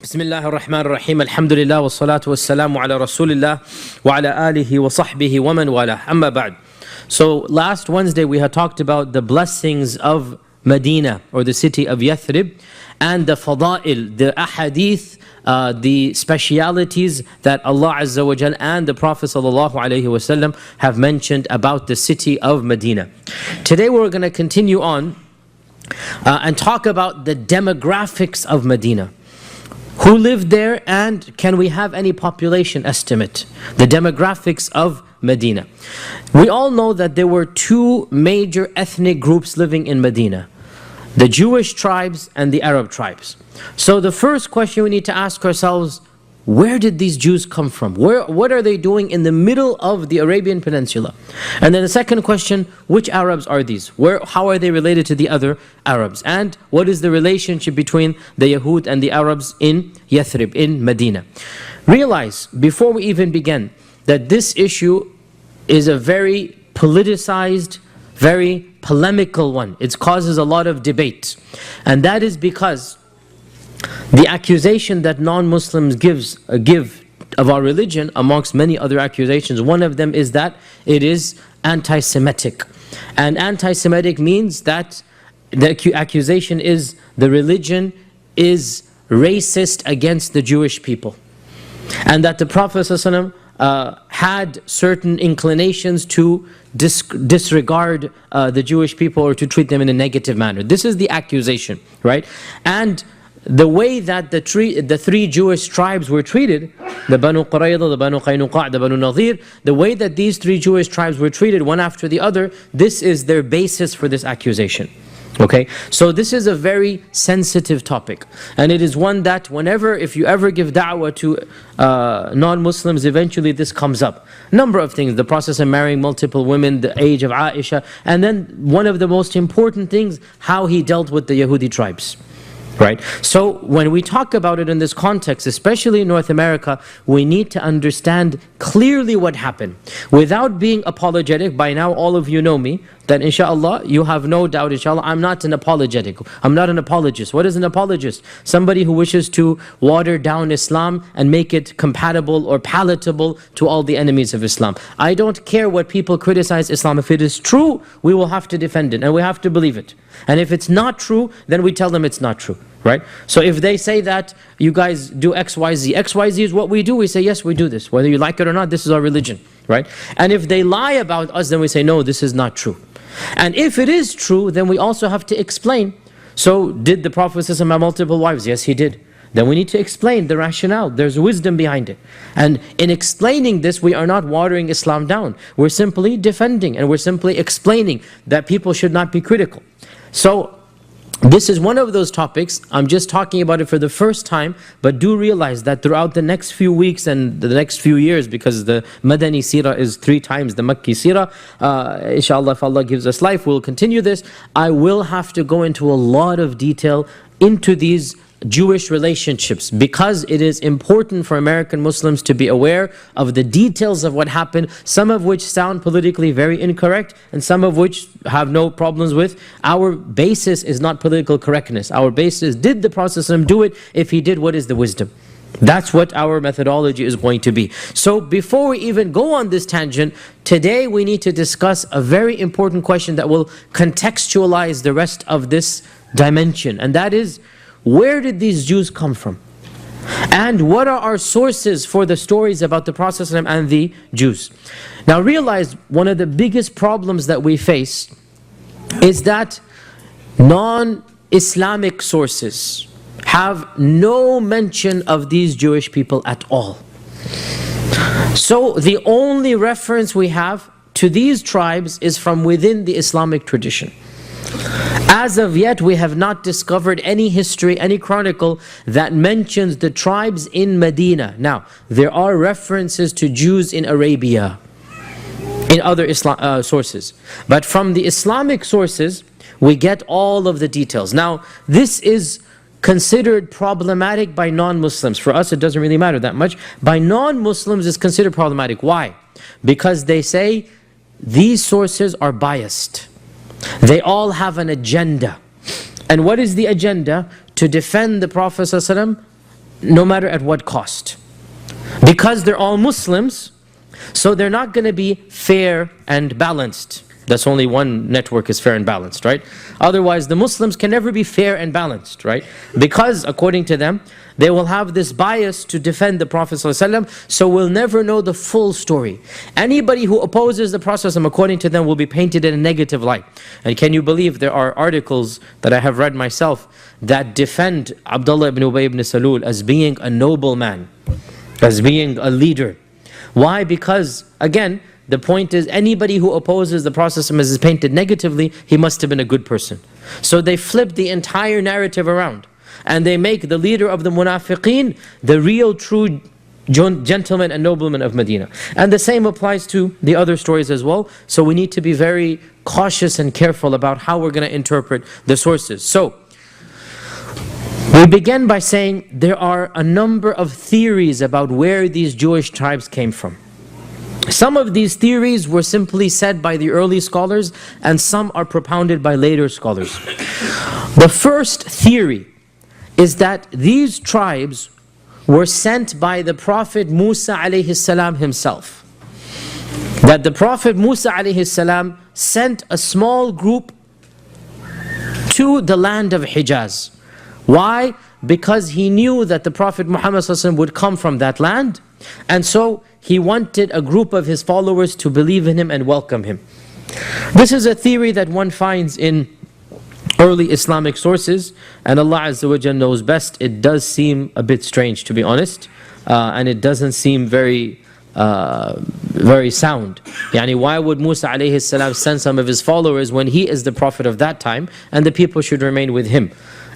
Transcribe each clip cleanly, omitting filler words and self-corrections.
بسم الله الرحمن الرحيم الحمد لله والصلاة والسلام على رسول الله وعلى آله وصحبه ومن والاه أما بعد. So last Wednesday we had talked about the blessings of Medina, or the city of Yathrib, and the fada'il, the ahadith, the specialities that Allah Azza wa Jal and the Prophet Sallallahu Alaihi Wasallam have mentioned about the city of Medina. Today we're going to continue on and talk about the demographics of Medina. Who lived there, and can we have any population estimate? The demographics of Medina. We all know that there were two major ethnic groups living in Medina: the Jewish tribes and the Arab tribes. So the first question we need to ask ourselves, where did these Jews come from? What are they doing in the middle of the Arabian Peninsula? And then the second question, which Arabs are these? How are they related to the other Arabs? And what is the relationship between the Yahud and the Arabs in Yathrib, in Medina? Realize, before we even begin, that this issue is a very politicized, very polemical one. It causes a lot of debate. And that is because the accusation that non-Muslims give of our religion, amongst many other accusations, one of them is that it is anti-Semitic. And anti-Semitic means that the accusation is the religion is racist against the Jewish people. And that the Prophet ﷺ had certain inclinations to disregard the Jewish people, or to treat them in a negative manner. This is the accusation, right? And the way that the three Jewish tribes were treated, the Banu Qurayza, the Banu Qaynuqa', the Banu Nadir, the way that these three Jewish tribes were treated one after the other, this is their basis for this accusation. Okay, so this is a very sensitive topic, and it is one that if you ever give da'wah to non-Muslims, eventually this comes up. Number of things: the process of marrying multiple women, the age of Aisha, and then one of the most important things, how he dealt with the Yahudi tribes. Right? So when we talk about it in this context, especially in North America, we need to understand clearly what happened without being apologetic. By now all of you know me, that inshallah, you have no doubt, inshallah, I'm not an apologetic. I'm not an apologist. What is an apologist? Somebody who wishes to water down Islam and make it compatible or palatable to all the enemies of Islam. I don't care what people criticize Islam. If it is true, we will have to defend it and we have to believe it. And if it's not true, then we tell them it's not true. Right? So if they say that you guys do XYZ, XYZ is what we do, we say yes, we do this. Whether you like it or not, this is our religion. Right? And if they lie about us, then we say no, this is not true. And if it is true, then we also have to explain. So did the Prophet ﷺ have multiple wives? Yes, he did. Then we need to explain the rationale. There's wisdom behind it. And in explaining this, we are not watering Islam down. We're simply defending, and we're simply explaining that people should not be critical. So this is one of those topics. I'm just talking about it for the first time, but do realize that throughout the next few weeks and the next few years, because the Madani Seerah is 3 times the Makki Seerah, inshallah, if Allah gives us life, we'll continue this. I will have to go into a lot of detail into these Jewish relationships, because it is important for American Muslims to be aware of the details of what happened, some of which sound politically very incorrect and some of which have no problems with. Our basis is not political correctness. Our basis is, did the Prophet ﷺ do it? If he did, what is the wisdom? That's what our methodology is going to be. So before we even go on this tangent, today we need to discuss a very important question that will contextualize the rest of this dimension, and that is, where did these Jews come from? And what are our sources for the stories about the Prophet ﷺ and the Jews? Now realize, one of the biggest problems that we face is that non-Islamic sources have no mention of these Jewish people at all. So the only reference we have to these tribes is from within the Islamic tradition. As of yet, we have not discovered any history, any chronicle that mentions the tribes in Medina. Now, there are references to Jews in Arabia, in other sources. But from the Islamic sources, we get all of the details. Now, this is considered problematic by non-Muslims. For us, it doesn't really matter that much. By non-Muslims, it's considered problematic. Why? Because they say these sources are biased. They all have an agenda. And what is the agenda? To defend the Prophet ﷺ no matter at what cost. Because they're all Muslims, so they're not going to be fair and balanced. That's only one network is fair and balanced, right? Otherwise, the Muslims can never be fair and balanced, right? Because, according to them, they will have this bias to defend the Prophet ﷺ, so we'll never know the full story. Anybody who opposes the Prophet ﷺ, according to them, will be painted in a negative light. And can you believe there are articles that I have read myself that defend Abdullah ibn Ubay ibn Salul as being a noble man, as being a leader. Why? Because, again, the point is, anybody who opposes the Prophet ﷺ is painted negatively, he must have been a good person. So they flip the entire narrative around. And they make the leader of the munafiqeen the real true gentleman and nobleman of Medina. And the same applies to the other stories as well. So we need to be very cautious and careful about how we're going to interpret the sources. So, we begin by saying there are a number of theories about where these Jewish tribes came from. Some of these theories were simply said by the early scholars, and some are propounded by later scholars. The first theory is that these tribes were sent by the Prophet Musa alayhi salam himself. That the Prophet Musa alayhi salam sent a small group to the land of Hijaz. Why? Because he knew that the Prophet Muhammad ﷺ would come from that land, and so he wanted a group of his followers to believe in him and welcome him. This is a theory that one finds in early Islamic sources, and Allah Azza wa Jalla knows best. It does seem a bit strange, to be honest, and it doesn't seem very sound. Yani, why would Musa alayhi salam send some of his followers when he is the prophet of that time and the people should remain with him?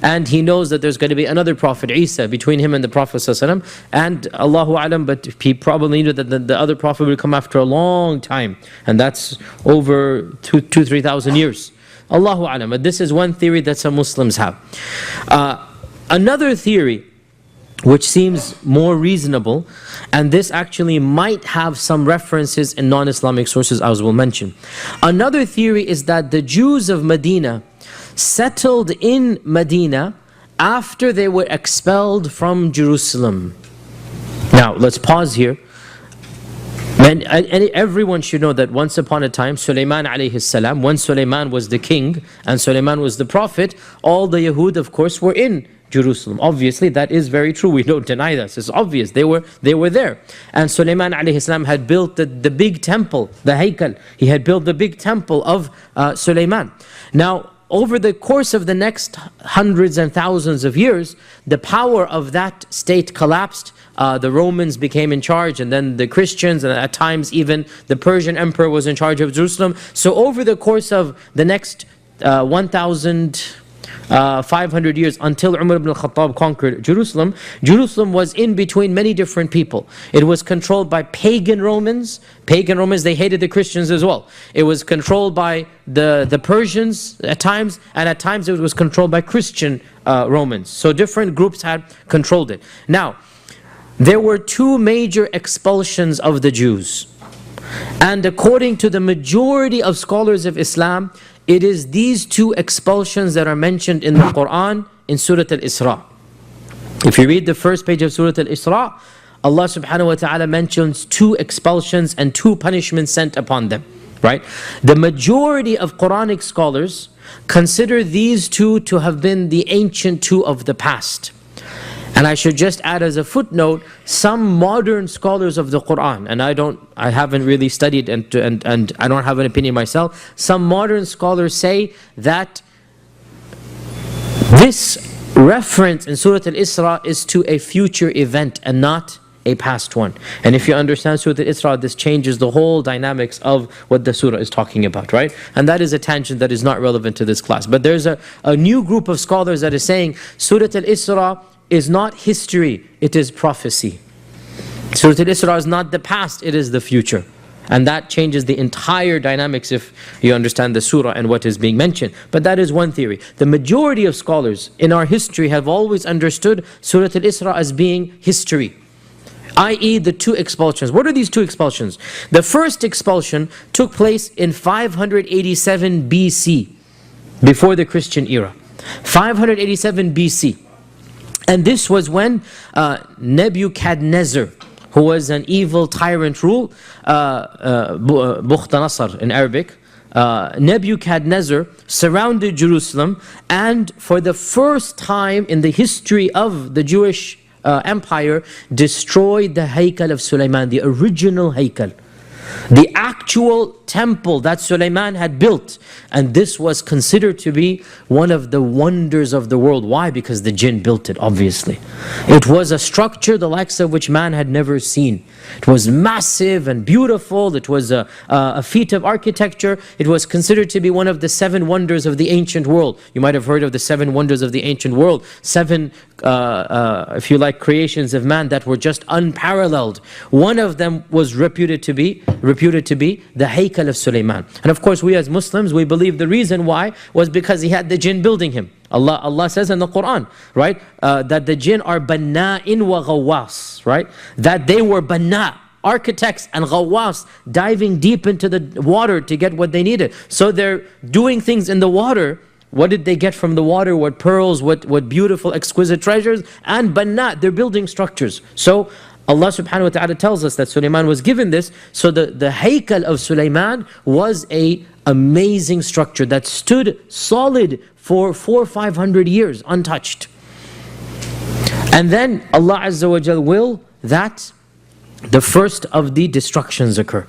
And he knows that there's going to be another prophet, Isa, between him and the Prophet ﷺ. And Allahu Alam, but he probably knew that the other prophet would come after a long time. And that's over 3,000 years. Allahu Alam. But this is one theory that some Muslims have. Another theory, which seems more reasonable, and this actually might have some references in non-Islamic sources, as we'll mention. Another theory is that the Jews of Medina settled in Medina after they were expelled from Jerusalem. Now, let's pause here. And everyone should know that once upon a time, Sulaiman alayhi salam, when Sulaiman was the king and Sulaiman was the prophet, all the Yahud, of course, were in Jerusalem. Obviously, that is very true. We don't deny this. It's obvious. They were there. And Sulaiman alayhi salam had built the big temple, the Haykal. He had built the big temple of Sulaiman. Now, over the course of the next hundreds and thousands of years, the power of that state collapsed. The Romans became in charge, and then the Christians, and at times even the Persian emperor was in charge of Jerusalem. So over the course of the next 1,500 years, until Umar ibn al-Khattab conquered Jerusalem, Jerusalem was in between many different people. It was controlled by pagan Romans. Pagan Romans, they hated the Christians as well. It was controlled by the Persians at times, and at times it was controlled by Christian Romans. So different groups had controlled it. Now, there were two major expulsions of the Jews. And according to the majority of scholars of Islam, it is these two expulsions that are mentioned in the Quran in Surah Al-Isra. If you read the first page of Surah Al-Isra, Allah subhanahu wa ta'ala mentions two expulsions and two punishments sent upon them. Right? The majority of Quranic scholars consider these two to have been the ancient two of the past. And I should just add as a footnote, some modern scholars of the Quran, and I haven't really studied and I don't have an opinion myself, some modern scholars say that this reference in Surah Al-Isra is to a future event and not a past one. And if you understand Surah Al-Isra, this changes the whole dynamics of what the surah is talking about, right? And that is a tangent that is not relevant to this class. But there's a new group of scholars that is saying Surah Al-Isra is not history, it is prophecy. Surah Al-Isra is not the past, it is the future. And that changes the entire dynamics if you understand the surah and what is being mentioned. But that is one theory. The majority of scholars in our history have always understood Surah Al-Isra as being history, i.e. the two expulsions. What are these two expulsions? The first expulsion took place in 587 BC, before the Christian era. 587 BC. And this was when Nebuchadnezzar, who was an evil tyrant rule, Bukhtanasar in Arabic, Nebuchadnezzar surrounded Jerusalem, and for the first time in the history of the Jewish empire, destroyed the Haykal of Sulaiman, the original Haykal, the actual temple that Sulaiman had built. And this was considered to be one of the wonders of the world. Why? Because the jinn built it, obviously. It was a structure the likes of which man had never seen. It was massive and beautiful. It was a feat of architecture. It was considered to be one of the 7 wonders of the ancient world. You might have heard of the 7 wonders of the ancient world. 7, if you like, creations of man that were just unparalleled. One of them was reputed to be the Haykal of Sulaiman. And of course, we as Muslims, we believe the reason why was because he had the jinn building him. Allah says in the Quran, right, that the jinn are banna'in wa ghawwas, right, that they were banna', architects, and ghawwas, diving deep into the water to get what they needed. So they're doing things in the water. What did they get from the water? What pearls, what beautiful, exquisite treasures? And banna', they're building structures. So Allah subhanahu wa ta'ala tells us that Sulaiman was given this. So the Haykal of Sulaiman was a amazing structure that stood solid for 400 or 500 years, untouched. And then Allah Azza wa Jal will that the first of the destructions occur.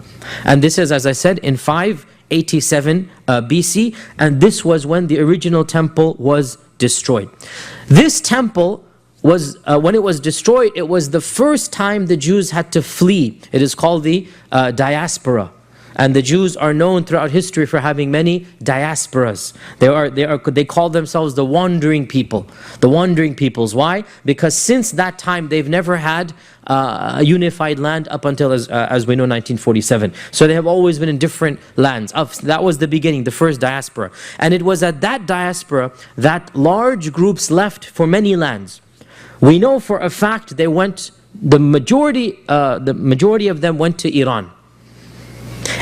And this is, as I said, in 587 BC. And this was when the original temple was destroyed. This temple was, when it was destroyed, it was the first time the Jews had to flee. It is called the diaspora. And the Jews are known throughout history for having many diasporas. They call themselves the wandering people. The wandering peoples. Why? Because since that time, they've never had a unified land up until, as we know, 1947. So they have always been in different lands. That was the beginning, the first diaspora. And it was at that diaspora that large groups left for many lands. We know for a fact they went, the majority of them went to Iran.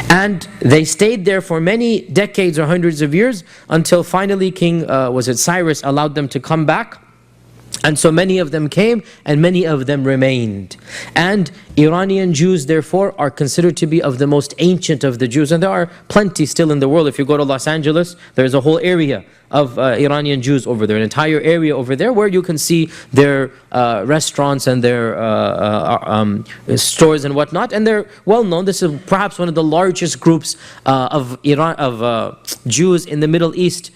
And they stayed there for many decades or hundreds of years until finally King, Cyrus allowed them to come back. And so many of them came and many of them remained. And Iranian Jews, therefore, are considered to be of the most ancient of the Jews. And there are plenty still in the world. If you go to Los Angeles, there's a whole area of Iranian Jews over there, an entire area over there where you can see their restaurants and their stores and whatnot. And they're well known. This is perhaps one of the largest groups of Jews in the Middle East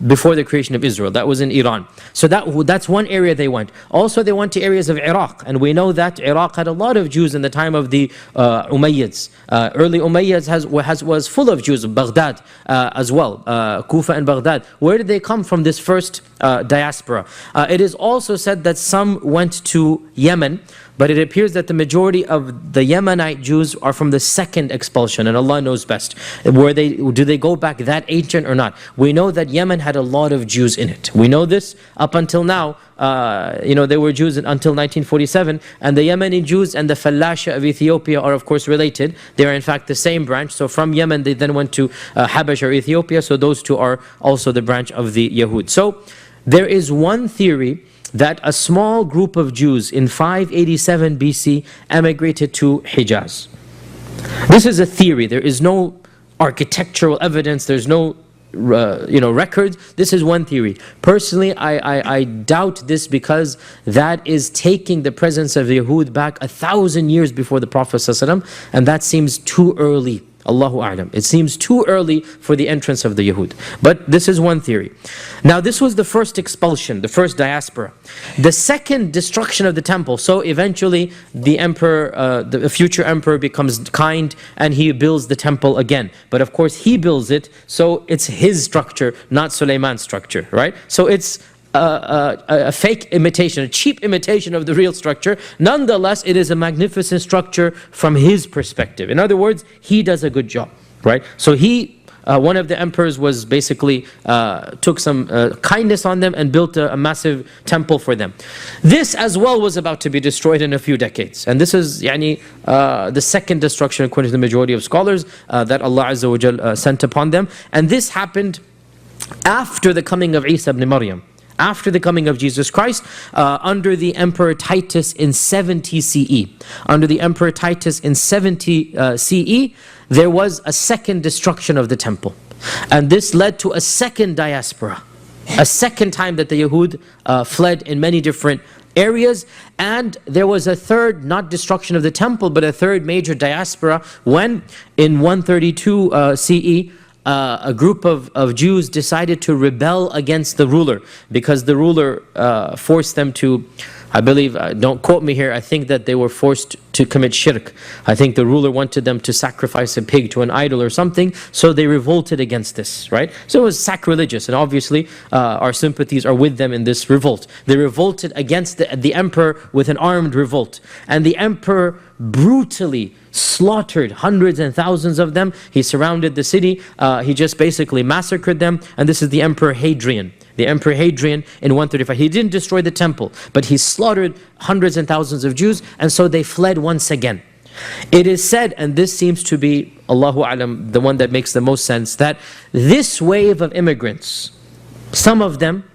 before the creation of Israel. That was in Iran. So that's one area they went. Also they went to areas of Iraq, and we know that Iraq had a lot of Jews in the time of the Umayyads. Early Umayyads was full of Jews. Baghdad as well, Kufa and Baghdad. Where did they come from, this first diaspora? It is also said that some went to Yemen, but it appears that the majority of the Yemenite Jews are from the second expulsion, and Allah knows best. Do they go back that ancient or not? We know that Yemen had a lot of Jews in it. We know this up until now. There were Jews until 1947, and the Yemeni Jews and the Falasha of Ethiopia are of course related. They are in fact the same branch. So from Yemen they then went to Habash or Ethiopia. So those two are also the branch of the Yahud. So there is one theory that a small group of Jews in 587 BC emigrated to Hijaz. This is a theory. There is no architectural evidence. There's no records. This is one theory. Personally, I doubt this, because that is taking the presence of Yahud back 1,000 years before the Prophet ﷺ, and that seems too early. Allahu A'lam. It seems too early for the entrance of the Yahud. But this is one theory. Now this was the first expulsion, the first diaspora. The second destruction of the temple. So eventually the emperor, the future emperor becomes kind and he builds the temple again. But of course he builds it, so it's his structure, not Sulaiman's structure, right? So it's a fake imitation, a cheap imitation of the real structure. Nonetheless, it is a magnificent structure from his perspective. In other words, he does a good job, right? So one of the emperors was basically took some kindness on them and built a massive temple for them. This as well was about to be destroyed in a few decades, and this is the second destruction according to the majority of scholars that Allah Azza wa Jal sent upon them. And this happened after the coming of Isa ibn Maryam. after the coming of Jesus Christ, under the Emperor Titus in 70 CE. Under the Emperor Titus in 70 CE, there was a second destruction of the temple. And this led to a second diaspora, a second time that the Yahud fled in many different areas. And there was a third, not destruction of the temple, but a third major diaspora when in 132 CE, a group of Jews decided to rebel against the ruler, because the ruler forced them to, I believe, don't quote me here, I think that they were forced to commit shirk. I think the ruler wanted them to sacrifice a pig to an idol or something, so they revolted against this, right? So it was sacrilegious, and obviously our sympathies are with them in this revolt. They revolted against the emperor with an armed revolt, and the emperor brutally slaughtered hundreds and thousands of them. He surrounded the city, he just basically massacred them, and this is the Emperor Hadrian. The Emperor Hadrian in 135. He didn't destroy the temple, but he slaughtered hundreds and thousands of Jews, and so they fled once again. It is said, and this seems to be, Allahu Alam, the one that makes the most sense, that this wave of immigrants, some of them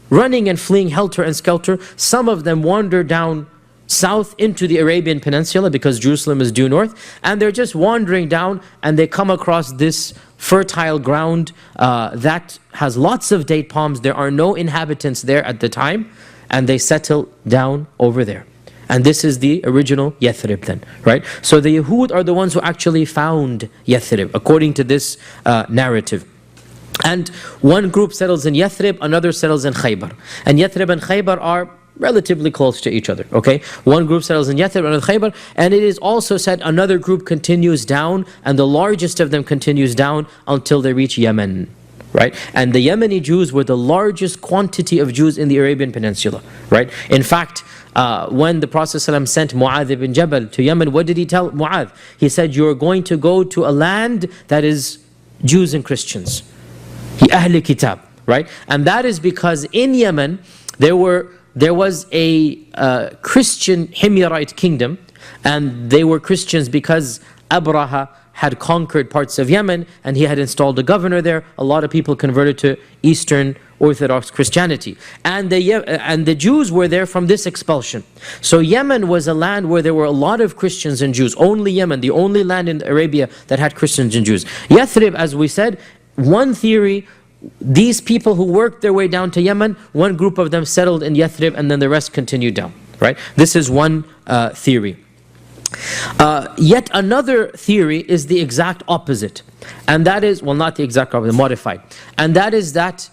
running and fleeing helter and skelter, some of them wander down south into the Arabian Peninsula, because Jerusalem is due north, and they're just wandering down and they come across this fertile ground that has lots of date palms. There are no inhabitants there at the time, and they settle down over there. And this is the original Yathrib then, right? So the Yahud are the ones who actually found Yathrib, according to this narrative. And one group settles in Yathrib, another settles in Khaybar. And Yathrib and Khaybar are relatively close to each other, okay? One group settles in Yathrib, another Khaybar, and it is also said another group continues down, and the largest of them continues down until they reach Yemen, right? And the Yemeni Jews were the largest quantity of Jews in the Arabian Peninsula, right? In fact, when the Prophet ﷺ sent Mu'adh ibn Jabal to Yemen, what did he tell Mu'adh? He said, you're going to go to a land that is Jews and Christians. Ahl Kitab, right? And that is because in Yemen, there was a Christian Himyarite kingdom, and they were Christians because Abraha had conquered parts of Yemen and he had installed a governor there. A lot of people converted to Eastern Orthodox Christianity. And the Jews were there from this expulsion. So Yemen was a land where there were a lot of Christians and Jews. Only Yemen, the only land in Arabia that had Christians and Jews. Yathrib, as we said, one theory, these people who worked their way down to Yemen, one group of them settled in Yathrib and then the rest continued down, right? This is one theory. Yet another theory is the exact opposite. And that is, well, not the exact opposite, modified. And that is that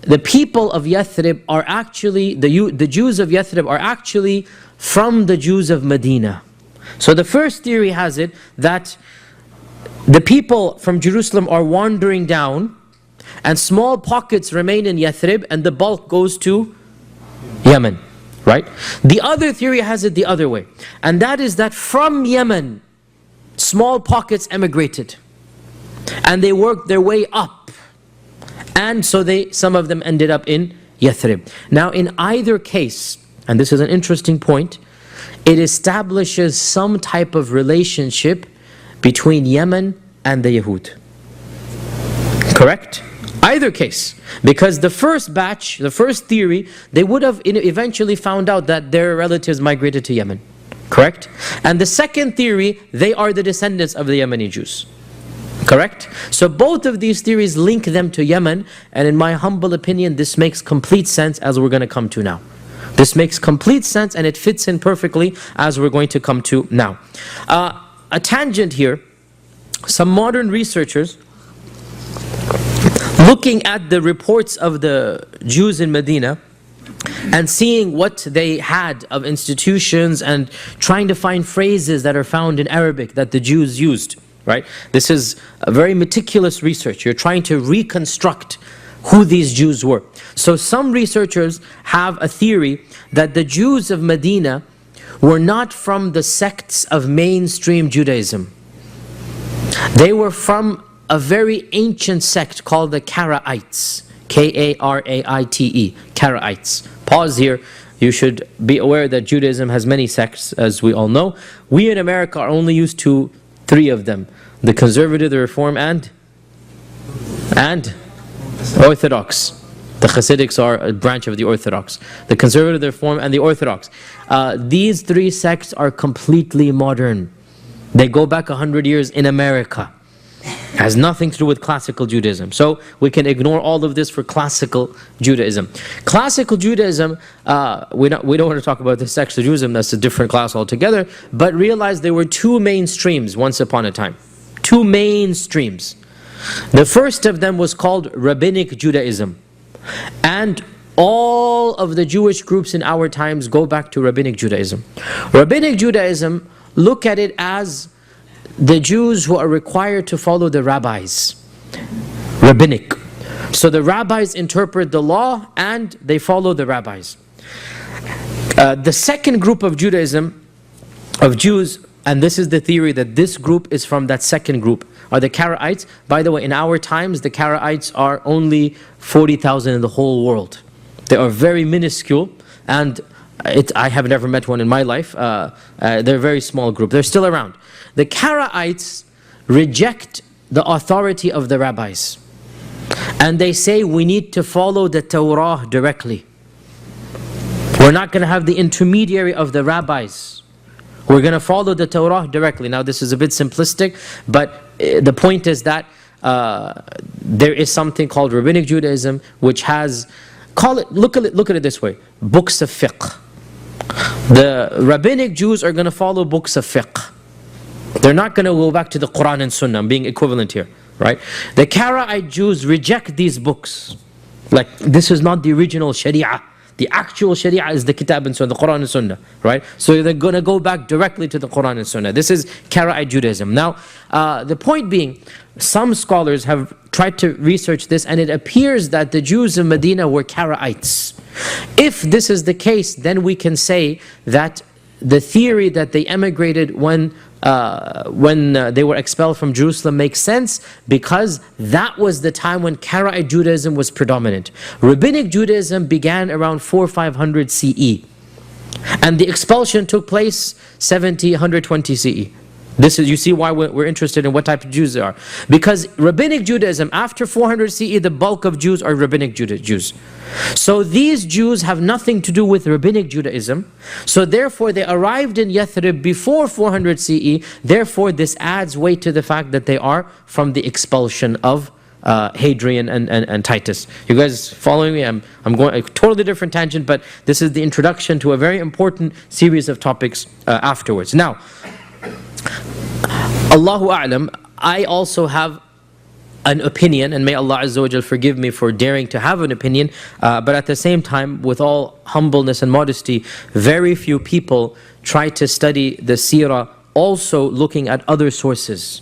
the people of Yathrib are actually, the Jews of Yathrib are actually from the Jews of Medina. So the first theory has it that the people from Jerusalem are wandering down, and small pockets remain in Yathrib, and the bulk goes to Yemen, right? The other theory has it the other way, and that is that from Yemen, small pockets emigrated, and they worked their way up, and so some of them ended up in Yathrib. Now in either case, and this is an interesting point, it establishes some type of relationship between Yemen and the Yahud. Correct? Either case. Because the first batch, the first theory, they would have eventually found out that their relatives migrated to Yemen. Correct? And the second theory, they are the descendants of the Yemeni Jews. Correct? So both of these theories link them to Yemen, and in my humble opinion, this makes complete sense, as we're going to come to now. This makes complete sense, and it fits in perfectly as we're going to come to now. A tangent here. Some modern researchers, looking at the reports of the Jews in Medina and seeing what they had of institutions and trying to find phrases that are found in Arabic that the Jews used, right? This is a very meticulous research. You're trying to reconstruct who these Jews were. So some researchers have a theory that the Jews of Medina were not from the sects of mainstream Judaism. They were from a very ancient sect called the Karaites. K-A-R-A-I-T-E. Karaites. Pause here. You should be aware that Judaism has many sects, as we all know. We in America are only used to 3 of them. The Conservative, the Reform, and Orthodox. The Hasidics are a branch of the Orthodox. The Conservative Reform and the Orthodox. These three sects are completely modern. They go back 100 years in America. Has nothing to do with classical Judaism. So we can ignore all of this for classical Judaism. Classical Judaism, we don't want to talk about the sects of Judaism, that's a different class altogether, but realize there were two main streams once upon a time. Two main streams. The first of them was called Rabbinic Judaism. And all of the Jewish groups in our times go back to Rabbinic Judaism. Rabbinic Judaism, look at it as the Jews who are required to follow the rabbis. Rabbinic. So the rabbis interpret the law and they follow the rabbis. The second group of Judaism, of Jews, and this is the theory that this group is from that second group, are the Karaites. By the way, in our times, the Karaites are only 40,000 in the whole world. They are very minuscule, and I have never met one in my life. They're a very small group. They're still around. The Karaites reject the authority of the rabbis. And they say we need to follow the Torah directly. We're not going to have the intermediary of the rabbis. We're going to follow the Torah directly. Now this is a bit simplistic, but the point is that there is something called Rabbinic Judaism, which has, look at it this way, books of fiqh. The Rabbinic Jews are going to follow books of fiqh. They're not going to go back to the Quran and Sunnah. I'm being equivalent here, right? The Karaite Jews reject these books. Like, this is not the original Sharia. The actual Sharia is the Kitab and Sunnah, the Quran and Sunnah, right? So they're going to go back directly to the Quran and Sunnah. This is Karaite Judaism. Now, the point being, some scholars have tried to research this, and it appears that the Jews of Medina were Karaites. If this is the case, then we can say that the theory that they emigrated when they were expelled from Jerusalem makes sense, because that was the time when Karaite Judaism was predominant. Rabbinic Judaism began around 400-500 CE, and the expulsion took place 120 CE. This is, you see why we're interested in what type of Jews they are. Because Rabbinic Judaism, after 400 CE, the bulk of Jews are Rabbinic Jews. So these Jews have nothing to do with Rabbinic Judaism. So therefore they arrived in Yathrib before 400 CE. Therefore this adds weight to the fact that they are from the expulsion of Hadrian and Titus. You guys following me? I'm going a totally different tangent, but this is the introduction to a very important series of topics afterwards. Now, Allahu A'lam, I also have an opinion, and may Allah Azza wa Jal forgive me for daring to have an opinion, but at the same time, with all humbleness and modesty, very few people try to study the seerah also looking at other sources,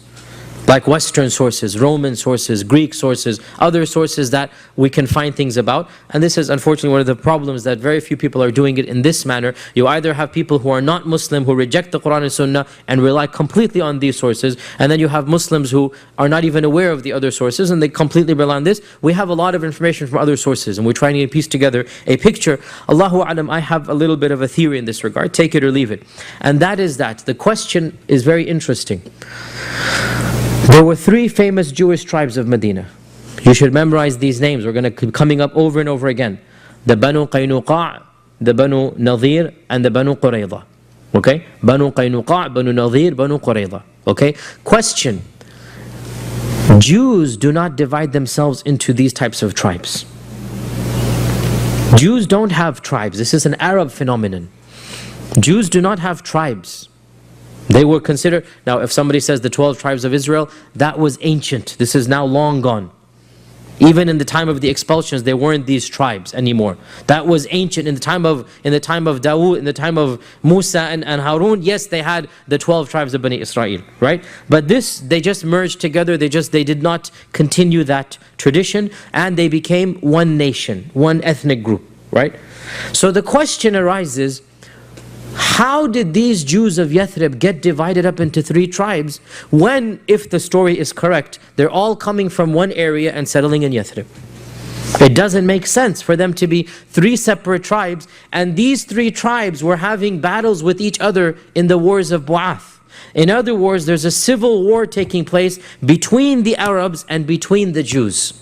like Western sources, Roman sources, Greek sources, other sources that we can find things about. And this is unfortunately one of the problems, that very few people are doing it in this manner. You either have people who are not Muslim, who reject the Quran and Sunnah and rely completely on these sources, and then you have Muslims who are not even aware of the other sources and they completely rely on this. We have a lot of information from other sources and we're trying to piece together a picture. Allahu A'lam, I have a little bit of a theory in this regard, take it or leave it. And that is that the question is very interesting. There were three famous Jewish tribes of Medina. You should memorize these names. We're going to keep coming up over and over again. The Banu Qaynuqa', the Banu Nadir, and the Banu Qurayza. Okay? Banu Qaynuqa', Banu Nadir, Banu Qurayza. Okay? Question. Jews do not divide themselves into these types of tribes. Jews don't have tribes. This is an Arab phenomenon. Jews do not have tribes. They were considered, now if somebody says the 12 tribes of Israel, that was ancient. This is now long gone. Even in the time of the expulsions, there weren't these tribes anymore. That was ancient. In the time of Dawood, in the time of Musa and Harun, yes, they had the 12 tribes of Bani Israel, right? But this, they just merged together. They did not continue that tradition, and they became one nation, one ethnic group, right? So the question arises, how did these Jews of Yathrib get divided up into three tribes when, if the story is correct, they're all coming from one area and settling in Yathrib? It doesn't make sense for them to be three separate tribes, and these three tribes were having battles with each other in the wars of Bu'ath. In other words, there's a civil war taking place between the Arabs and between the Jews.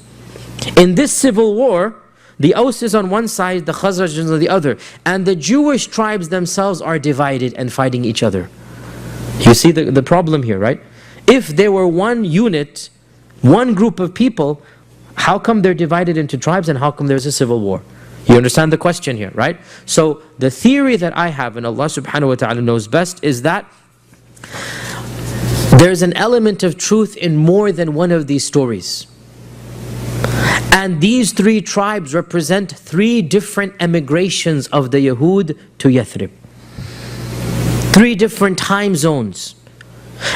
In this civil war, the Aus is on one side, the Khazraj is on the other. And the Jewish tribes themselves are divided and fighting each other. You see the problem here, right? If there were one unit, one group of people, how come they're divided into tribes and how come there's a civil war? You understand the question here, right? So the theory that I have, and Allah subhanahu wa ta'ala knows best, is that there's an element of truth in more than one of these stories. And these three tribes represent three different emigrations of the Yahud to Yathrib. Three different time zones.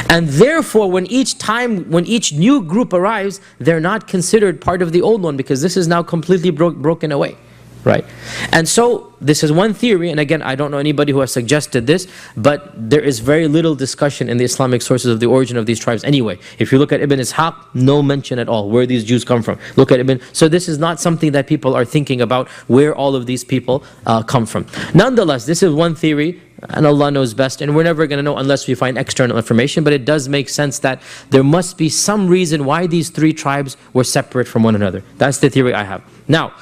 And therefore, when each new group arrives, they're not considered part of the old one because this is now completely broken away. Right? And so, this is one theory, and again, I don't know anybody who has suggested this, but there is very little discussion in the Islamic sources of the origin of these tribes anyway. If you look at Ibn Ishaq, no mention at all where these Jews come from. Look at Ibn, so this is not something that people are thinking about, where all of these people come from. Nonetheless, this is one theory, and Allah knows best, and we're never going to know unless we find external information, but it does make sense that there must be some reason why these three tribes were separate from one another. That's the theory I have. Now,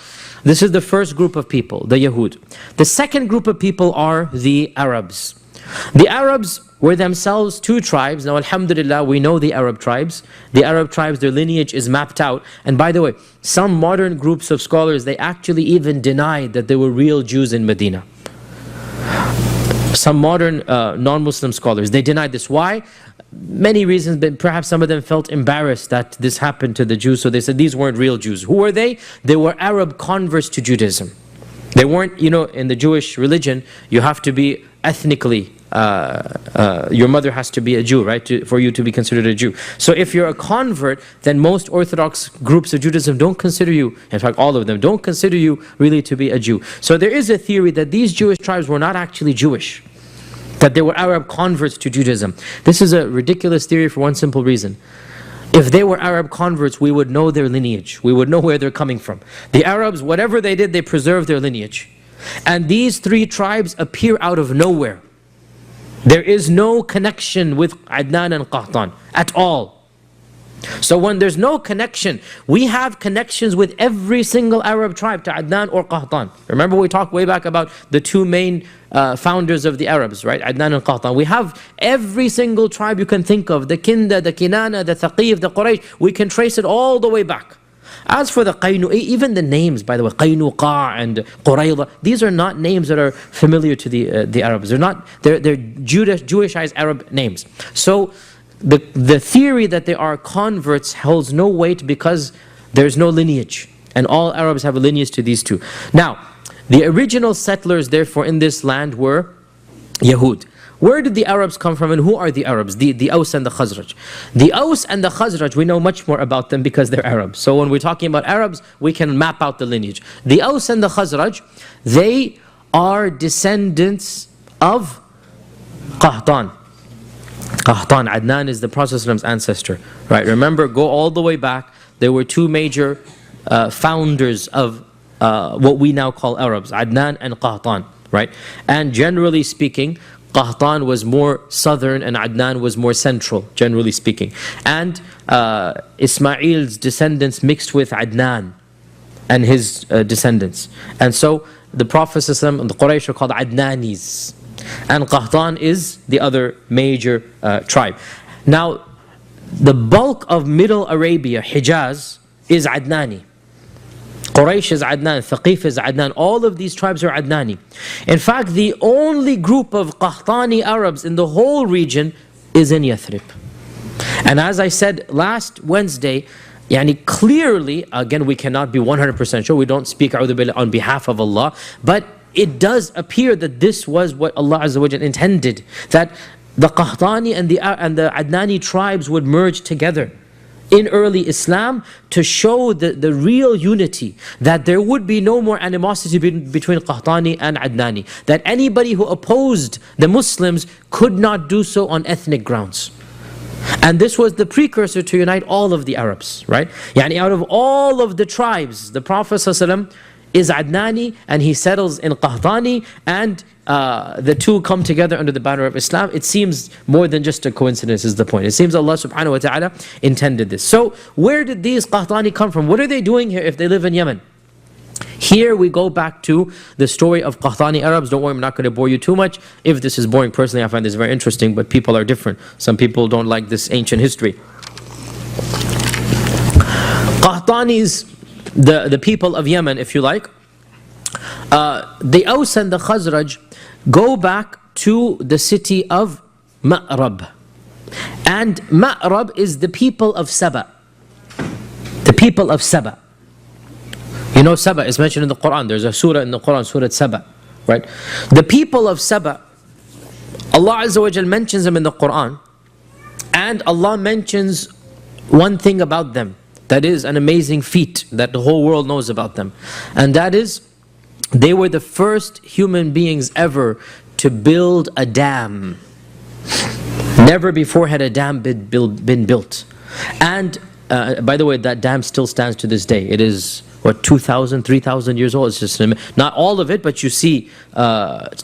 this is the first group of people, the Yahud. The second group of people are the Arabs. The Arabs were themselves two tribes. Now, alhamdulillah, we know the Arab tribes. The Arab tribes, their lineage is mapped out. And by the way, some modern groups of scholars, they actually even denied that there were real Jews in Medina. Some modern non-Muslim scholars, they denied this. Why? Many reasons, but perhaps some of them felt embarrassed that this happened to the Jews, so they said these weren't real Jews. Who were they? They were Arab converts to Judaism. They weren't, in the Jewish religion, you have to be ethnically, your mother has to be a Jew, right, for you to be considered a Jew. So if you're a convert, then most Orthodox groups of Judaism don't consider you, in fact all of them, don't consider you really to be a Jew. So there is a theory that these Jewish tribes were not actually Jewish, that they were Arab converts to Judaism. This is a ridiculous theory for one simple reason. If they were Arab converts, we would know their lineage. We would know where they're coming from. The Arabs, whatever they did, they preserved their lineage. And these three tribes appear out of nowhere. There is no connection with Adnan and Qahtan at all. So when there's no connection, we have connections with every single Arab tribe to Adnan or Qahtan. Remember we talked way back about the two main founders of the Arabs, right? Adnan and Qahtan. We have every single tribe you can think of, the Kinda, the Kinana, the Thaqif, the Quraysh. We can trace it all the way back. As for the Qaynu, even the names, by the way, Qaynuqa and Qurayza, these are not names that are familiar to the Arabs. They're Jewishized Arab names. So the theory that they are converts holds no weight because there's no lineage. And all Arabs have a lineage to these two. Now, the original settlers, therefore, in this land were Yahud. Where did the Arabs come from and who are the Arabs? The Aus and the Khazraj. The Aus and the Khazraj, we know much more about them because they're Arabs. So when we're talking about Arabs, we can map out the lineage. The Aus and the Khazraj, they are descendants of Qahtan. Qahtan, Adnan is the Prophet's ancestor. Right? Remember, go all the way back. There were two major founders of what we now call Arabs, Adnan and Qahtan. Right? And generally speaking, Qahtan was more southern and Adnan was more central, generally speaking. And Ismail's descendants mixed with Adnan and his descendants. And so the Prophet and the Quraysh are called Adnanis. And Qahtan is the other major tribe. Now, the bulk of Middle Arabia, Hijaz, is Adnani. Quraysh is Adnan, Thaqif is Adnan, all of these tribes are Adnani. In fact, the only group of Qahtani Arabs in the whole region is in Yathrib. And as I said last Wednesday, clearly, again we cannot be 100% sure, we don't speak on behalf of Allah, but it does appear that this was what Allah Azza wa Jalla intended, that the Qahtani and the Adnani tribes would merge together in early Islam to show the real unity, that there would be no more animosity between Qahtani and Adnani, that anybody who opposed the Muslims could not do so on ethnic grounds. And this was the precursor to unite all of the Arabs, right? Out of all of the tribes, the Prophet ﷺ is Adnani and he settles in Qahtani, and the two come together under the banner of Islam. It seems more than just a coincidence is the point. It seems Allah subhanahu wa ta'ala intended this. So where did these Qahtani come from? What are they doing here if they live in Yemen? Here we go back to the story of Qahtani Arabs. Don't worry, I'm not going to bore you too much. If this is boring, personally I find this very interesting, but people are different. Some people don't like this ancient history. Qahtanis, the people of Yemen, if you like, the Aus and the Khazraj go back to the city of Ma'rab. And Ma'rab is the people of Saba. The people of Saba. You know Saba is mentioned in the Quran. There's a surah in the Quran, Surah Saba. Right? The people of Saba, Allah Azza wa Jal mentions them in the Quran. And Allah mentions one thing about them. That is an amazing feat that the whole world knows about them. And that is, they were the first human beings ever to build a dam. Never before had a dam been built. And by the way, that dam still stands to this day. It is, what, 2,000, 3,000 years old. It's just not all of it, but you see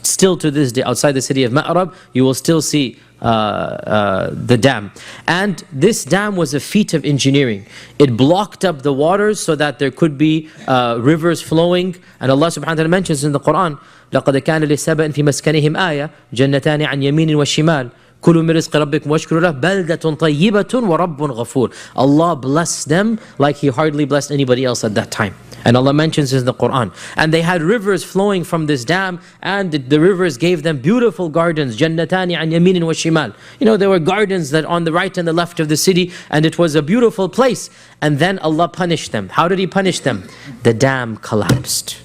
still to this day, outside the city of Ma'rab, you will still see the dam. And this dam was a feat of engineering. It blocked up the waters so that there could be rivers flowing. And Allah subhanahu wa ta'ala mentions in the Quran, لَقَدْ كَانَ لِسَبَأٍ فِي مَسْكَنِهِمْ آيَةٌ جَنَّتَانِ عَنْ يَمِينٍ وَشِمَالٍ كُلُوا مِنْ رِزْقِ رَبِّكُمْ وَاشْكُرُوا لَهُ بَلْدَةٌ طَيِّبَةٌ وَرَبٌّ غَفُورٌ. Allah blessed them like He hardly blessed anybody else at that time. And Allah mentions this in the Quran. And they had rivers flowing from this dam, and the rivers gave them beautiful gardens. جَنَّتَانِ عَنْ يَمِينٍ وَشِمَالٍ. You know, there were gardens that on the right and the left of the city, and it was a beautiful place. And then Allah punished them. How did He punish them? The dam collapsed.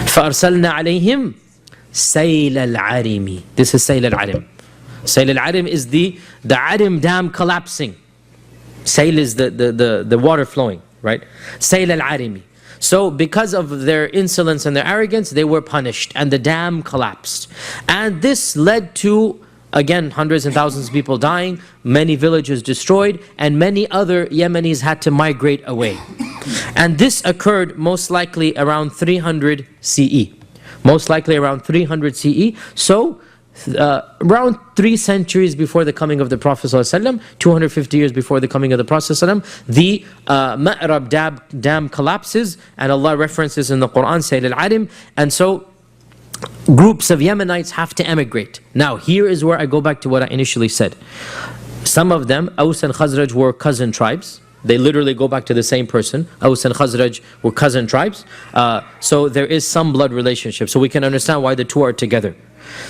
فَأَرْسَلْنَا عَلَيْهِمْ سَيْلَ الْعَرِمِ. This is Sayl al-Arim. Sayl al-Arim is the Arim dam collapsing. Sayl is the water flowing, right? Sayl al-Arimi. So because of their insolence and their arrogance, they were punished and the dam collapsed. And this led to, again, hundreds and thousands of people dying, many villages destroyed, and many other Yemenis had to migrate away. And this occurred most likely around 300 CE. Most likely around 300 CE. So around 3 centuries before the coming of the Prophet ﷺ, 250 years before the coming of the Prophet ﷺ, the Ma'rab dam collapses, and Allah references in the Quran, Sayl al-Arim, and so groups of Yemenites have to emigrate. Now here is where I go back to what I initially said. Some of them, Aus and Khazraj, were cousin tribes. They literally go back to the same person. Aus and Khazraj were cousin tribes. So there is some blood relationship. So we can understand why the two are together.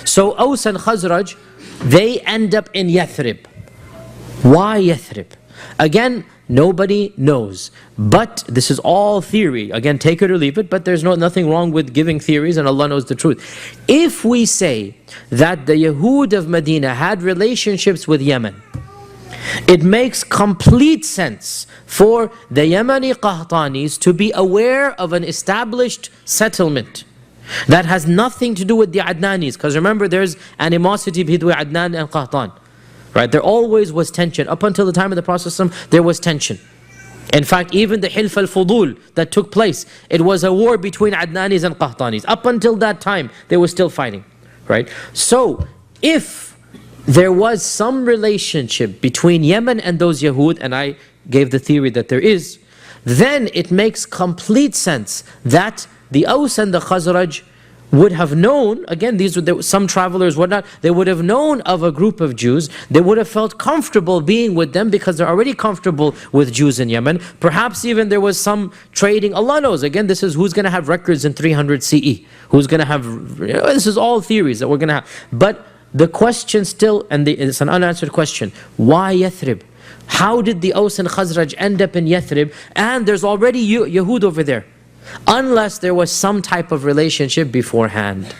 So Aus and Khazraj, they end up in Yathrib. Why Yathrib? Again, nobody knows. But this is all theory. Again, take it or leave it, but there's nothing wrong with giving theories, and Allah knows the truth. If we say that the Yahud of Medina had relationships with Yemen, it makes complete sense for the Yemeni Qahtanis to be aware of an established settlement that has nothing to do with the Adnanis. Because remember, there's animosity between Adnan and Qahtan. Right? There always was tension. Up until the time of the Prophet ﷺ, there was tension. In fact, even the Hilf al-Fudul that took place, it was a war between Adnanis and Qahtanis. Up until that time, they were still fighting. Right? So, if there was some relationship between Yemen and those Yahud, and I gave the theory that there is, then it makes complete sense that the Aus and the Khazraj would have known, again, these were some travelers, whatnot, they would have known of a group of Jews. They would have felt comfortable being with them because they're already comfortable with Jews in Yemen. Perhaps even there was some trading. Allah knows. Again, this is who's going to have records in 300 CE. Who's going to have, this is all theories that we're going to have. But the question still, and it's an unanswered question, why Yathrib? How did the Aus and Khazraj end up in Yathrib? And there's already Yahud over there. Unless there was some type of relationship beforehand.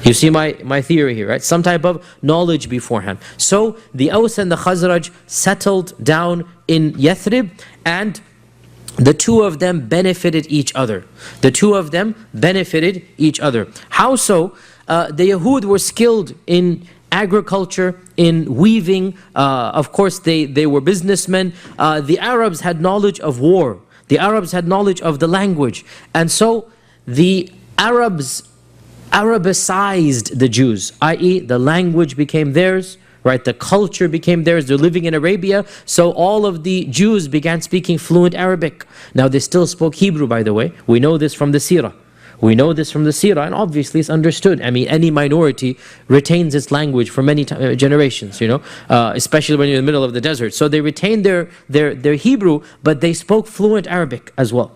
You see my theory here, right? Some type of knowledge beforehand. So the Aus and the Khazraj settled down in Yathrib, and the two of them benefited each other. The two of them benefited each other. How so? The Yahud were skilled in agriculture, in weaving. Of course, they were businessmen. The Arabs had knowledge of war. The Arabs had knowledge of the language. And so the Arabs Arabicized the Jews, i.e. the language became theirs, right? The culture became theirs. They're living in Arabia, so all of the Jews began speaking fluent Arabic. Now they still spoke Hebrew, by the way. We know this from the Seerah. We know this from the Seerah, and obviously it's understood. I mean, any minority retains its language for many generations, especially when you're in the middle of the desert. So they retained their Hebrew, but they spoke fluent Arabic as well.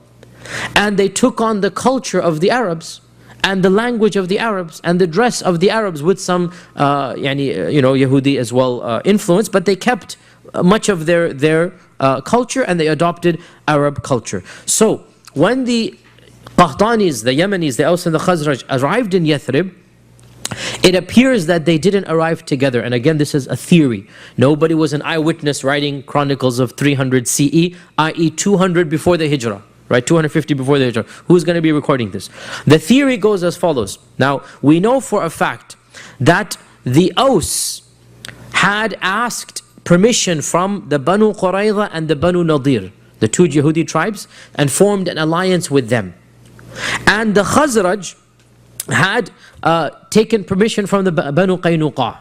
And they took on the culture of the Arabs, and the language of the Arabs, and the dress of the Arabs with some, Yahudi as well influence, but they kept much of their culture, and they adopted Arab culture. So when the Qahtanis, the Yemenis, the Aus and the Khazraj arrived in Yathrib, it appears that they didn't arrive together. And again, this is a theory. Nobody was an eyewitness writing chronicles of 300 CE, i.e. 200 before the Hijrah. Right, 250 before the Hijrah. Who's going to be recording this? The theory goes as follows. Now, we know for a fact that the Aus had asked permission from the Banu Qurayza and the Banu Nadir, the two Yahudi tribes, and formed an alliance with them. And the Khazraj had taken permission from the Banu Qaynuqa.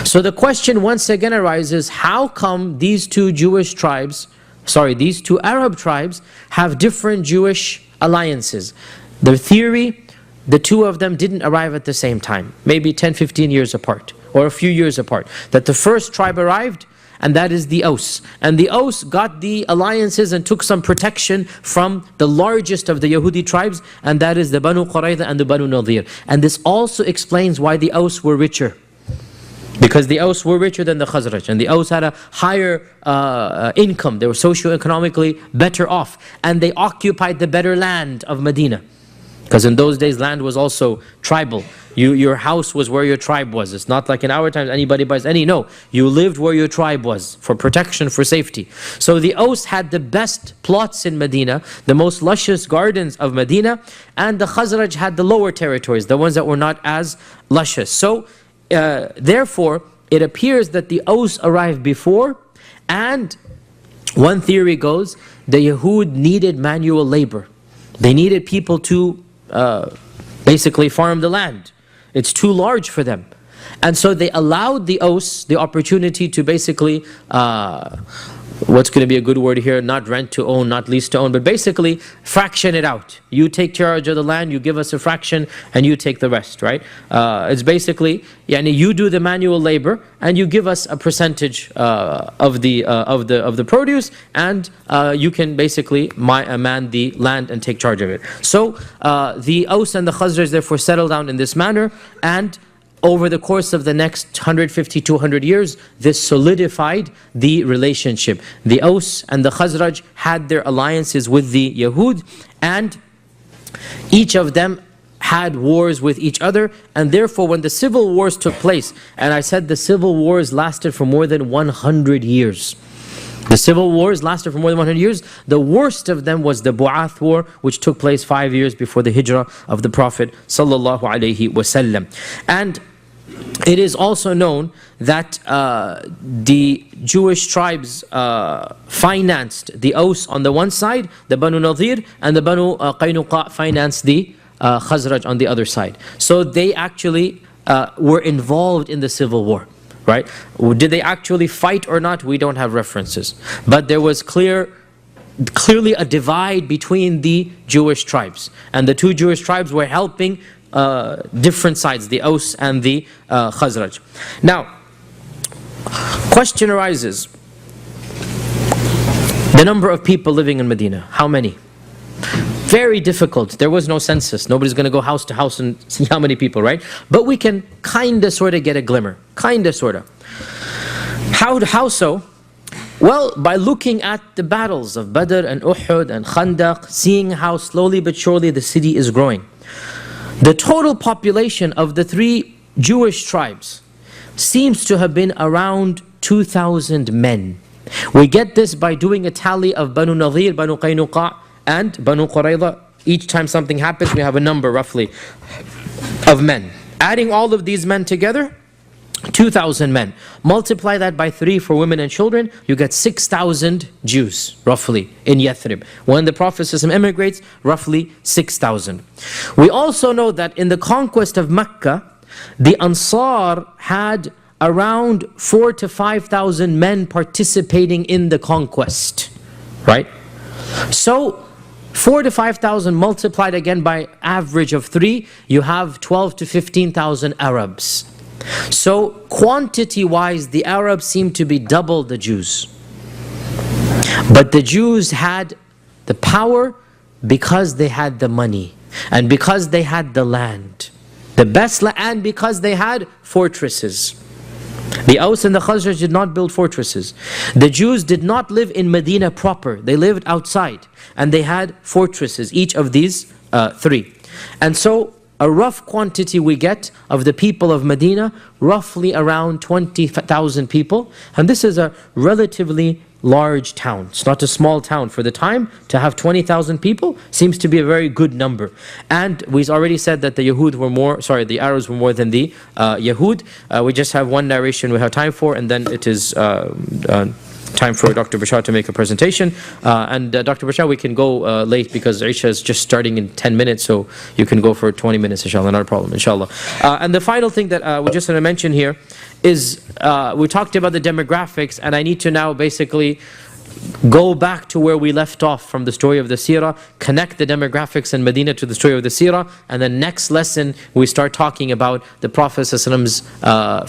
So the question once again arises, how come these two these two Arab tribes have different Jewish alliances? The theory, the two of them didn't arrive at the same time, maybe 10, 15 years apart, or a few years apart. That the first tribe arrived, and that is the Aus. And the Aus got the alliances and took some protection from the largest of the Yahudi tribes, and that is the Banu Qurayza and the Banu Nadir. And this also explains why the Aus were richer. Because the Aus were richer than the Khazraj, and the Aus had a higher income. They were socio-economically better off, and they occupied the better land of Medina. Because in those days, land was also tribal. Your house was where your tribe was. It's not like in our times, anybody buys any. No, you lived where your tribe was, for protection, for safety. So the Aus had the best plots in Medina, the most luscious gardens of Medina, and the Khazraj had the lower territories, the ones that were not as luscious. So therefore, it appears that the Aus arrived before, and one theory goes, the Yahud needed manual labor. They needed people to basically farm the land. It's too large for them. And so they allowed the Aus the opportunity to basically, what's going to be a good word here, not rent to own, not lease to own, but basically fraction it out. You take charge of the land, you give us a fraction, and you take the rest, right? It's basically, you do the manual labor, and you give us a percentage of the produce, and you can basically man the land and take charge of it. So the Aus and the Khazraj therefore settle down in this manner, and over the course of the next 150, 200 years, this solidified the relationship. The Aus and the Khazraj had their alliances with the Yahud, and each of them had wars with each other, and therefore when the civil wars took place, and I said the civil wars lasted for more than 100 years. The civil wars lasted for more than 100 years. The worst of them was the Bu'ath war, which took place 5 years before the Hijrah of the Prophet sallallahu alaihi wasallam. And it is also known that the Jewish tribes financed the Aus on the one side, the Banu Nadir, and the Banu Qaynuqa financed the Khazraj on the other side. So they actually were involved in the civil war. Right? Did they actually fight or not? We don't have references. But there was clearly a divide between the Jewish tribes. And the two Jewish tribes were helping different sides, the Aus and the Khazraj. Now, question arises. The number of people living in Medina, how many? Very difficult. There was no census. Nobody's going to go house to house and see how many people, right? But we can kind of sort of get a glimmer. Kind of sort of. How so? Well, by looking at the battles of Badr and Uhud and Khandaq, seeing how slowly but surely the city is growing. The total population of the three Jewish tribes seems to have been around 2,000 men. We get this by doing a tally of Banu Nadir, Banu Qaynuqa, and Banu Qurayza. Each time something happens, we have a number roughly of men. Adding all of these men together, 2,000 men. Multiply that by 3 for women and children, you get 6,000 Jews, roughly, in Yathrib. When the Prophet immigrates, roughly 6,000. We also know that in the conquest of Mecca, the Ansar had around 4,000 to 5,000 men participating in the conquest, right? So 4,000 to 5,000 multiplied again by average of 3, you have 12,000 to 15,000 Arabs. So quantity-wise, the Arabs seem to be double the Jews. But the Jews had the power because they had the money and because they had the land. The best land, and because they had fortresses. The Aus and the Khazraj did not build fortresses. The Jews did not live in Medina proper. They lived outside and they had fortresses, each of these 3. And so a rough quantity we get of the people of Medina, roughly around 20,000 people. And this is a relatively large town. It's not a small town. For the time, to have 20,000 people seems to be a very good number. And we already said that the the Arabs were more than the Yahud. We just have one narration we have time for, and then it is time for Dr. Bashar to make a presentation. Dr. Bashar, we can go late because Isha is just starting in 10 minutes, so you can go for 20 minutes, inshallah, not a problem, inshallah. And the final thing that we just want to mention here is we talked about the demographics, and I need to now basically go back to where we left off from the story of the seerah, connect the demographics in Medina to the story of the seerah, and then next lesson we start talking about the Prophet ﷺ's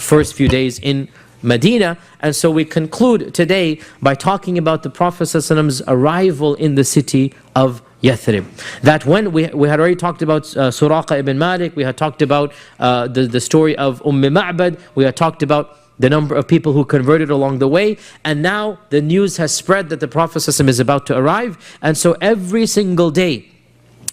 first few days in Medina. And so we conclude today by talking about the Prophet ﷺ's arrival in the city of Yathrib. That when we had already talked about Suraqa ibn Malik, we had talked about the story of Ma'bad, we had talked about the number of people who converted along the way, and now the news has spread that the Prophet ﷺ is about to arrive. And so every single day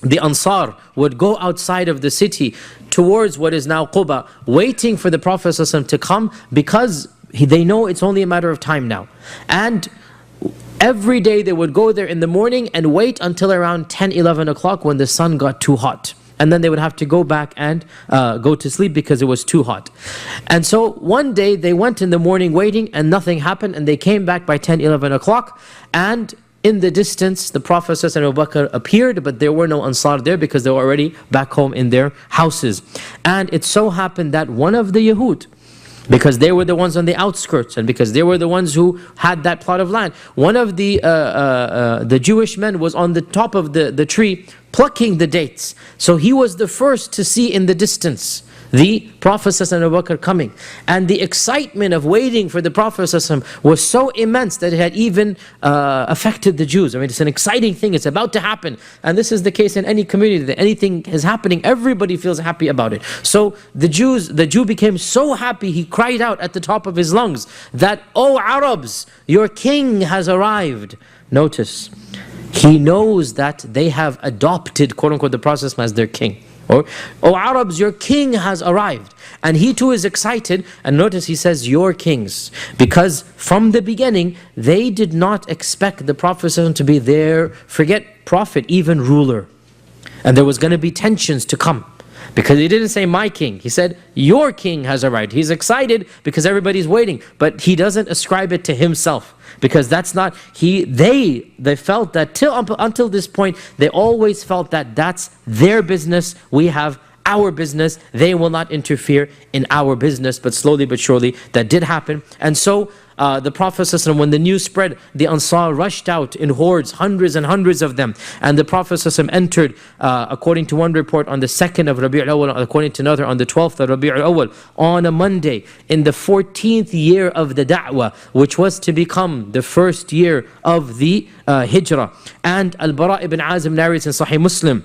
the Ansar would go outside of the city towards what is now Quba, waiting for the Prophet ﷺ to come, because they know it's only a matter of time now. And every day they would go there in the morning and wait until around 10, 11 o'clock when the sun got too hot. And then they would have to go back and go to sleep because it was too hot. And so one day they went in the morning waiting and nothing happened, and they came back by 10, 11 o'clock, and in the distance the Prophet ﷺ and Abu Bakr appeared, but there were no Ansar there because they were already back home in their houses. And it so happened that one of the Yahud, because they were the ones on the outskirts, and because they were the ones who had that plot of land, one of the Jewish men was on the top of the tree plucking the dates. So he was the first to see in the distance the Prophet ﷺ and Abu Bakr coming. And the excitement of waiting for the Prophet ﷺ was so immense that it had even affected the Jews. I mean, it's an exciting thing, it's about to happen. And this is the case in any community, that anything is happening, everybody feels happy about it. So the Jew became so happy, he cried out at the top of his lungs that, "O Arabs, your king has arrived." Notice, he knows that they have adopted, quote unquote, the Prophet as their king. Or, "O Arabs, your king has arrived." And he too is excited. And notice he says, "your kings." Because from the beginning, they did not expect the Prophet to be their, forget prophet, even ruler. And there was going to be tensions to come. Because he didn't say my king, he said your king has arrived. He's excited because everybody's waiting, but he doesn't ascribe it to himself, because that's not, they felt that until this point, they always felt that that's their business, we have our business, they will not interfere in our business. But slowly but surely that did happen. And so the Prophet ﷺ, when the news spread, the Ansar rushed out in hordes, hundreds and hundreds of them. And the Prophet ﷺ entered, according to one report, on the 2nd of Rabi' al-Awwal, according to another, on the 12th of Rabi' al-Awwal, on a Monday, in the 14th year of the Da'wah, which was to become the first year of the Hijrah. And Al-Bara' ibn Azim narrates in Sahih Muslim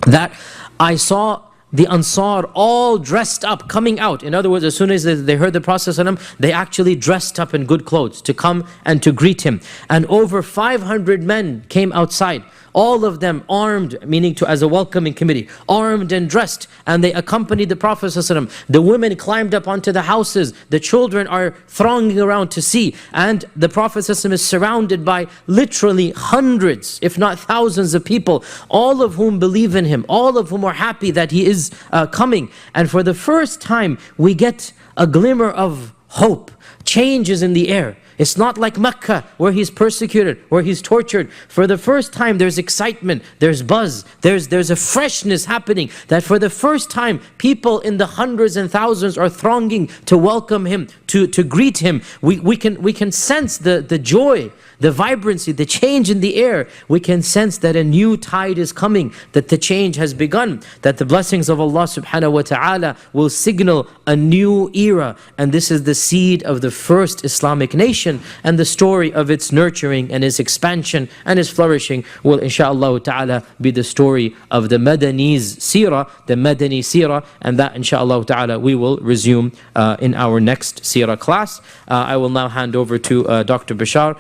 that I saw the Ansar all dressed up, coming out. In other words, as soon as they heard the Prophet ﷺ, they actually dressed up in good clothes to come and to greet him. And over 500 men came outside, all of them armed, meaning as a welcoming committee, armed and dressed, and they accompanied the Prophet ﷺ. The women climbed up onto the houses, the children are thronging around to see, and the Prophet ﷺ is surrounded by literally hundreds, if not thousands of people, all of whom believe in him, all of whom are happy that he is coming. And for the first time, we get a glimmer of hope. Changes in the air. It's not like Mecca, where he's persecuted, where he's tortured. For the first time, there's excitement, there's buzz, there's a freshness happening, that for the first time, people in the hundreds and thousands are thronging to welcome him, to greet him. We can sense the joy, the vibrancy, the change in the air. We can sense that a new tide is coming, that the change has begun, that the blessings of Allah subhanahu wa ta'ala will signal a new era. And this is the seed of the first Islamic nation, and the story of its nurturing and its expansion and its flourishing will inshaAllah ta'ala be the story of the Madani's seerah, the Madani seerah, and that inshaAllah ta'ala we will resume in our next seerah class. I will now hand over to Dr. Bashar.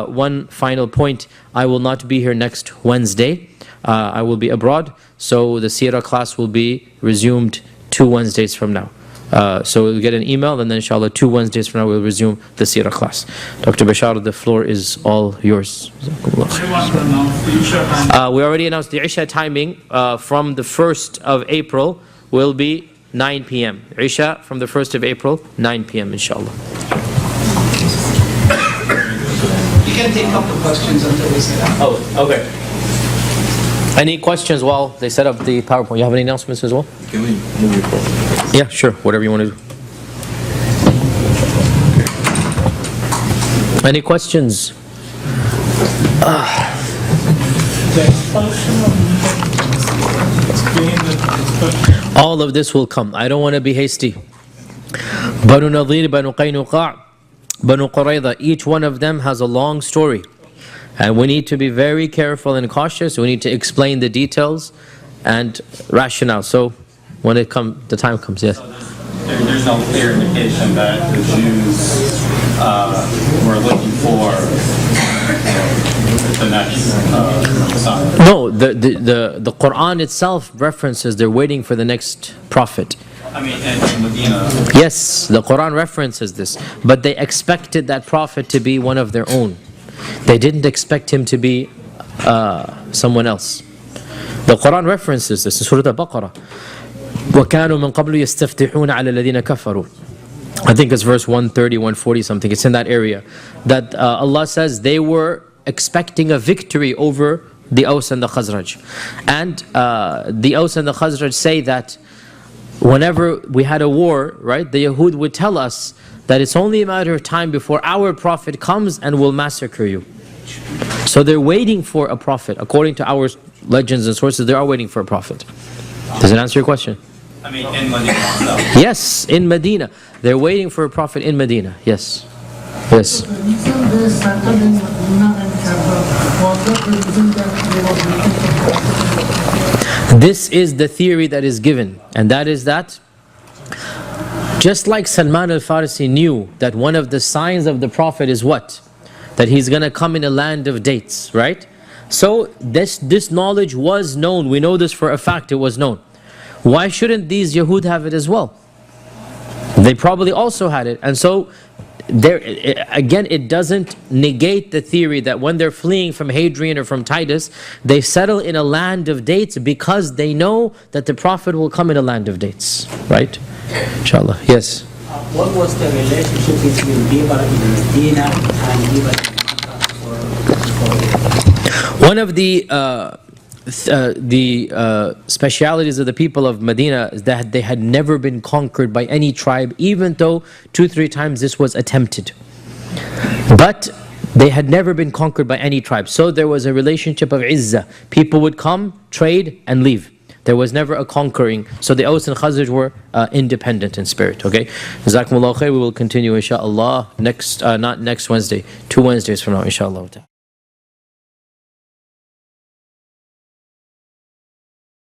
One final point, I will not be here next Wednesday. I will be abroad, so the seerah class will be resumed 2 Wednesdays from now. So we'll get an email, and then inshallah 2 Wednesdays from now we'll resume the seerah class. Dr. Bashar, the floor is all yours. We already announced the Isha timing from the 1st of April will be 9 p.m. Isha from the 1st of April, 9 p.m. inshallah. You can take a couple of questions until we set up. Oh, okay. Any questions while they set up the PowerPoint? You have any announcements as well? Can we move it forward? Yeah, sure. Whatever you want to do. Any questions? All of this will come. I don't want to be hasty. Banu Nadir, Banu Qaynuqa', Banu Qurayza, each one of them has a long story. And we need to be very careful and cautious. We need to explain the details and rationale. So when the time comes, yes. So there's no clear indication that the Jews were looking for the next Messiah. No, the Quran itself references they're waiting for the next prophet. I mean, in Medina. Yes, the Quran references this, but they expected that prophet to be one of their own. They didn't expect him to be someone else. The Quran references this in Surah Al-Baqarah. وَكَانُوا مِن قَبْلُ يَسْتَفْتِحُونَ عَلَى الَّذِينَ كَفَرُوا. I think it's verse 130, 140 something. It's in that area. That Allah says they were expecting a victory over the Aus and the Khazraj. And the Aus and the Khazraj say that whenever we had a war, right, the Yahud would tell us that it's only a matter of time before our prophet comes and will massacre you. So they're waiting for a prophet. According to our legends and sources, they are waiting for a prophet. Does it answer your question? I mean, in Medina itself. Yes, in Medina. They're waiting for a prophet in Medina. Yes. Yes. This is the theory that is given, and that is that just like Salman al-Farisi knew that one of the signs of the Prophet is what? That he's going to come in a land of dates, right? So this knowledge was known. We know this for a fact, it was known. Why shouldn't these Yahud have it as well? They probably also had it. And so, again, it doesn't negate the theory that when they're fleeing from Hadrian or from Titus, they settle in a land of dates because they know that the Prophet will come in a land of dates, right? Inshallah. Yes. What was the relationship between Bibar in Medina and Bibar in Makkah? One of the specialities of the people of Medina is that they had never been conquered by any tribe, even though 2-3 times this was attempted. But they had never been conquered by any tribe. So there was a relationship of izzah. People would come, trade, and leave. There was never a conquering. So the Aus and Khazraj were independent in spirit. Okay? Jazakumullah khair. We will continue inshallah next, not next Wednesday, 2 Wednesdays from now inshallah.